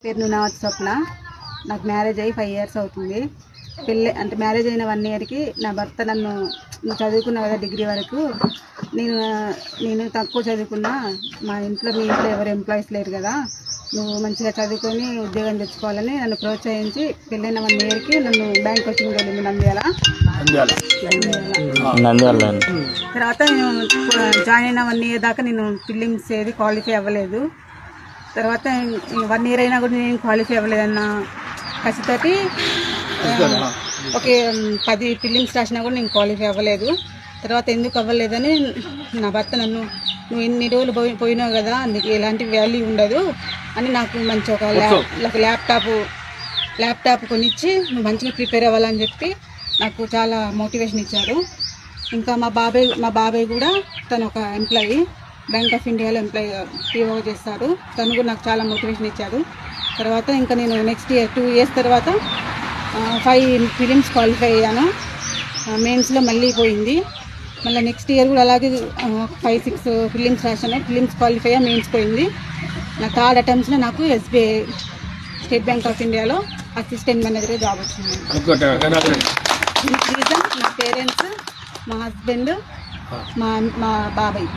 పేరు నునావత్ స్వప్న. నాకు మ్యారేజ్ అయ్యి 5 years అవుతుంది. మ్యారేజ్ అయిన 1 yearకి నా భర్త నన్ను, నువ్వు చదువుకున్నావు కదా డిగ్రీ వరకు, నేను తక్కువ చదువుకున్నా, మీ ఇంట్లో ఎవరు ఎంప్లాయీస్ లేరు కదా, నువ్వు మంచిగా చదువుకొని ఉద్యోగం తెచ్చుకోవాలని నన్ను ప్రోత్సహించి పెళ్ళైన 1 yearకి నన్ను బ్యాంక్ కోచింగ్ వెళ్ళింది నంద్యాల. తర్వాత నేను జాయిన్ అయిన 1 year దాకా నేను ఫిలిమ్స్ ఏది క్వాలిఫై అవ్వలేదు. తర్వాత 1 year అయినా కూడా నేను క్వాలిఫై అవ్వలేదన్న కసితోటి ఒక 10 ఫిలిమ్స్ రాసినా కూడా నేను క్వాలిఫై అవ్వలేదు. తర్వాత ఎందుకు అవ్వలేదని నా భర్త నన్ను, నువ్వు ఎన్ని రోజులు పోయినావు కదా, నీకు ఎలాంటి వాల్యూ ఉండదు అని నాకు మంచి ఒక ల్యాప్టాప్ కొనిచ్చి నువ్వు మంచిగా ప్రిపేర్ అవ్వాలని చెప్పి నాకు చాలా మోటివేషన్ ఇచ్చారు. ఇంకా మా బాబాయ్ కూడా తను ఒక ఎంప్లాయీ, బ్యాంక్ ఆఫ్ ఇండియాలో PO చేస్తాడు. తను కూడా నాకు చాలా మోటివేషన్ ఇచ్చాడు. తర్వాత ఇంకా నేను నెక్స్ట్ ఇయర్ 2 years తర్వాత 5 ఫిలిమ్స్ క్వాలిఫై అయ్యాను. మెయిన్స్లో మళ్ళీ పోయింది. మళ్ళీ నెక్స్ట్ ఇయర్ కూడా అలాగే 5-6 ఫిలిమ్స్ రాశాను. ఫిలిమ్స్ క్వాలిఫై అయ్యా, మెయిన్స్ పోయింది. నా 3rd అటెంప్ట్స్లో నాకు SBI స్టేట్ బ్యాంక్ ఆఫ్ ఇండియాలో అసిస్టెంట్ మేనేజర్గా జాబ్ వచ్చింది. దీనికి రీజన్ నా పేరెంట్స్, మా హస్బెండ్, మా బాబాయ్.